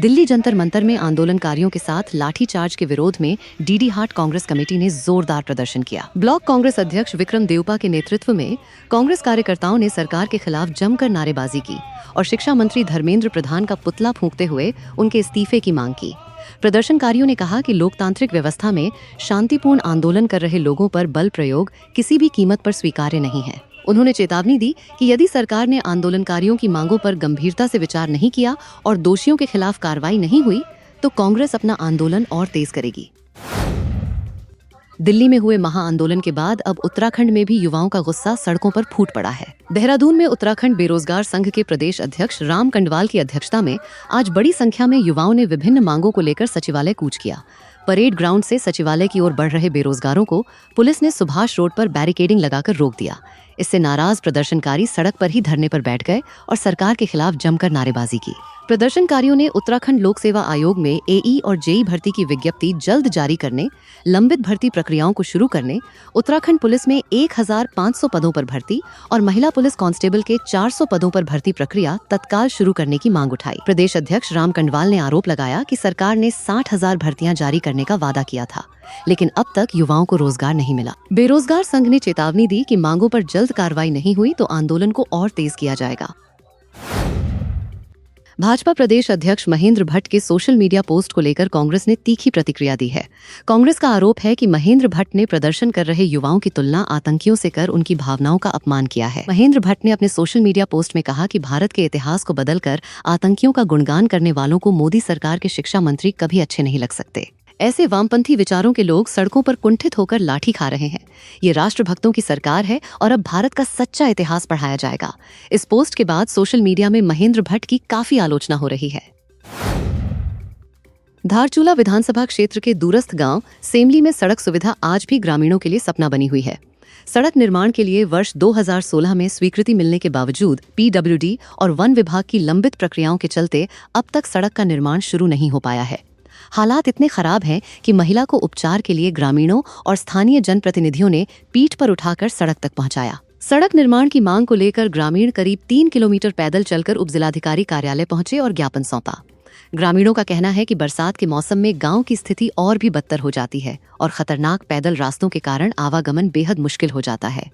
दिल्ली जंतर मंतर में आंदोलनकारियों के साथ लाठीचार्ज के विरोध में डीडी हाट कांग्रेस कमेटी ने जोरदार प्रदर्शन किया। ब्लॉक कांग्रेस अध्यक्ष विक्रम देवपा के नेतृत्व में कांग्रेस कार्यकर्ताओं ने सरकार के खिलाफ जमकर नारेबाजी की और शिक्षा मंत्री धर्मेंद्र प्रधान का पुतला फूंकते हुए उनके इस्तीफे की मांग की। प्रदर्शनकारियों ने कहा कि लोकतांत्रिक व्यवस्था में शांतिपूर्ण आंदोलन कर रहे लोगों पर बल प्रयोग किसी भी कीमत पर स्वीकार्य नहीं है। उन्होंने चेतावनी दी कि यदि सरकार ने आंदोलनकारियों की मांगों पर गंभीरता से विचार नहीं किया और दोषियों के खिलाफ कार्रवाई नहीं हुई तो कांग्रेस अपना आंदोलन और तेज करेगी। दिल्ली में हुए महाआंदोलन के बाद अब उत्तराखंड में भी युवाओं का गुस्सा सड़कों पर फूट पड़ा है। देहरादून में उत्तराखंड बेरोजगार संघ के प्रदेश अध्यक्ष राम कंडवाल की अध्यक्षता में आज बड़ी संख्या में युवाओं ने विभिन्न मांगों को लेकर सचिवालय कूच किया। परेड ग्राउंड से सचिवालय की ओर बढ़ रहे बेरोजगारों को पुलिस ने सुभाष रोड पर बैरिकेडिंग लगाकर रोक दिया। इससे नाराज प्रदर्शनकारी सड़क पर ही धरने पर बैठ गए और सरकार के खिलाफ जमकर नारेबाजी की। प्रदर्शनकारियों ने उत्तराखंड लोक सेवा आयोग में एई और जेई भर्ती की विज्ञप्ति जल्द जारी करने, लंबित भर्ती प्रक्रियाओं को शुरू करने, उत्तराखंड पुलिस में 1500 पदों पर भर्ती और महिला पुलिस कांस्टेबल के 400 पदों पर भर्ती प्रक्रिया तत्काल शुरू करने की मांग उठाई। प्रदेश अध्यक्ष राम कंडवाल ने आरोप लगाया कि सरकार ने 60,000 भर्तियां जारी करने का वादा किया था, लेकिन अब तक युवाओं को रोजगार नहीं मिला। बेरोजगार संघ ने चेतावनी दी कि मांगों पर जल्द कार्रवाई नहीं हुई तो आंदोलन को और तेज किया जाएगा। भाजपा प्रदेश अध्यक्ष महेंद्र भट्ट के सोशल मीडिया पोस्ट को लेकर कांग्रेस ने तीखी प्रतिक्रिया दी है। कांग्रेस का आरोप है कि महेंद्र भट्ट ने प्रदर्शन कर रहे युवाओं की तुलना आतंकियों से कर उनकी भावनाओं का अपमान किया है। महेंद्र भट्ट ने अपने सोशल मीडिया पोस्ट में कहा कि भारत के इतिहास को बदलकर आतंकियों का गुणगान करने वालों को मोदी सरकार के शिक्षा मंत्री कभी अच्छे नहीं लग सकते। ऐसे वामपंथी विचारों के लोग सड़कों पर कुंठित होकर लाठी खा रहे हैं। ये राष्ट्रभक्तों की सरकार है और अब भारत का सच्चा इतिहास पढ़ाया जाएगा। इस पोस्ट के बाद सोशल मीडिया में महेंद्र भट्ट की काफी आलोचना हो रही है। धारचूला विधानसभा क्षेत्र के दूरस्थ गांव सेमली में सड़क सुविधा आज भी ग्रामीणों के लिए सपना बनी हुई है। सड़क निर्माण के लिए वर्ष 2016 में स्वीकृति मिलने के बावजूद पीडब्ल्यूडी और वन विभाग की लंबित प्रक्रियाओं के चलते अब तक सड़क का निर्माण शुरू नहीं हो पाया है। हालात इतने खराब हैं कि महिला को उपचार के लिए ग्रामीणों और स्थानीय जनप्रतिनिधियों ने पीठ पर उठाकर सड़क तक पहुंचाया। सड़क निर्माण की मांग को लेकर ग्रामीण करीब 3 किलोमीटर पैदल चलकर उपजिलाधिकारी कार्यालय पहुंचे और ज्ञापन सौंपा। ग्रामीणों का कहना है कि बरसात के मौसम में गांव की स्थिति और भी बदतर हो जाती है और खतरनाक पैदल रास्तों के कारण आवागमन बेहद मुश्किल हो जाता है।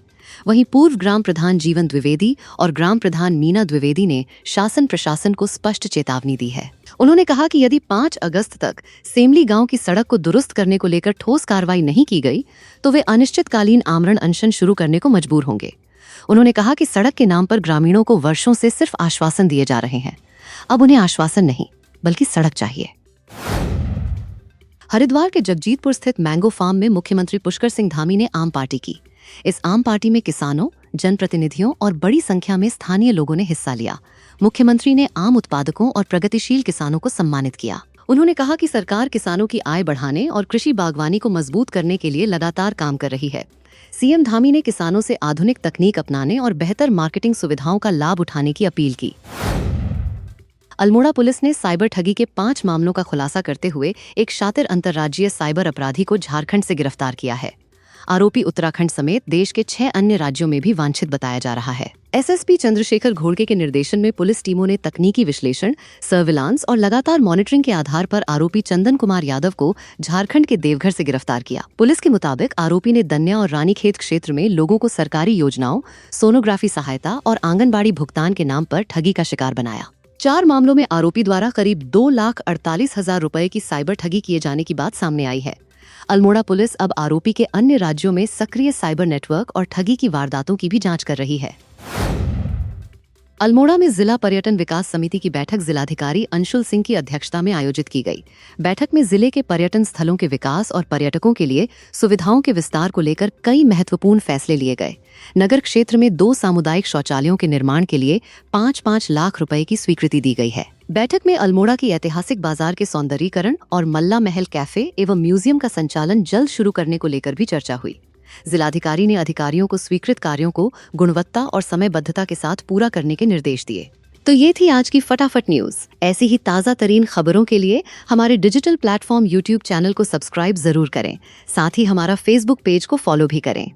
वहीं पूर्व ग्राम प्रधान जीवन द्विवेदी और ग्राम प्रधान मीना द्विवेदी ने शासन प्रशासन को स्पष्ट चेतावनी दी है। उन्होंने कहा कि यदि 5 अगस्त तक सेमली गांव की सड़क को दुरुस्त करने को लेकर ठोस कार्रवाई नहीं की गई तो वे अनिश्चितकालीन आमरण अनशन शुरू करने को मजबूर होंगे। उन्होंने कहा कि सड़क के नाम पर ग्रामीणों को वर्षों से सिर्फ आश्वासन दिए जा रहे हैं। अब उन्हें आश्वासन नहीं बल्कि सड़क चाहिए। हरिद्वार के जगजीतपुर स्थित मैंगो फार्म में मुख्यमंत्री पुष्कर सिंह धामी ने आम पार्टी की। इस आम पार्टी में किसानों, जनप्रतिनिधियों और बड़ी संख्या में स्थानीय लोगों ने हिस्सा लिया। मुख्यमंत्री ने आम उत्पादकों और प्रगतिशील किसानों को सम्मानित किया। उन्होंने कहा कि सरकार किसानों की आय बढ़ाने और कृषि बागवानी को मजबूत करने के लिए लगातार काम कर रही है। सीएम धामी ने किसानों से आधुनिक तकनीक अपनाने और बेहतर मार्केटिंग सुविधाओं का लाभ उठाने की अपील की। अल्मोड़ा पुलिस ने साइबर ठगी के 5 मामलों का खुलासा करते हुए एक शातिर अंतर्राज्यीय साइबर अपराधी को झारखंड से गिरफ्तार किया है। आरोपी उत्तराखंड समेत देश के 6 अन्य राज्यों में भी वांछित बताया जा रहा है। एसएसपी चंद्रशेखर घोड़के के निर्देशन में पुलिस टीमों ने तकनीकी विश्लेषण, सर्विलांस और लगातार मॉनिटरिंग के आधार पर आरोपी चंदन कुमार यादव को झारखंड के देवघर से गिरफ्तार किया। पुलिस के मुताबिक आरोपी ने दन्या और रानीखेत क्षेत्र में लोगों को सरकारी योजनाओं, सोनोग्राफी सहायता और आंगनबाड़ी भुगतान के नाम पर ठगी का शिकार बनाया। 4 मामलों में आरोपी द्वारा करीब 2,48,000 रुपए की साइबर ठगी किए जाने की बात सामने आई है। अल्मोड़ा पुलिस अब आरोपी के अन्य राज्यों में सक्रिय साइबर नेटवर्क और ठगी की वारदातों की भी जांच कर रही है। अल्मोड़ा में जिला पर्यटन विकास समिति की बैठक जिलाधिकारी अंशुल सिंह की अध्यक्षता में आयोजित की गई। बैठक में जिले के पर्यटन स्थलों के विकास और पर्यटकों के लिए सुविधाओं के विस्तार को लेकर कई महत्वपूर्ण फैसले लिए गए। नगर क्षेत्र में 2 सामुदायिक शौचालयों के निर्माण के लिए 5-5 लाख रुपए की स्वीकृति दी गई है। बैठक में अल्मोड़ा की ऐतिहासिक बाजार के सौंदर्यीकरण और मल्ला महल कैफे एवं म्यूजियम का संचालन जल्द शुरू करने को लेकर भी चर्चा हुई। जिलाधिकारी ने अधिकारियों को स्वीकृत कार्यों को गुणवत्ता और समयबद्धता के साथ पूरा करने के निर्देश दिए। तो ये थी आज की फटाफट न्यूज। ऐसी ही ताज़ा तरीन खबरों के लिए हमारे डिजिटल प्लेटफॉर्म यूट्यूब चैनल को सब्सक्राइब जरूर करें। साथ ही हमारा फेसबुक पेज को फॉलो भी करें।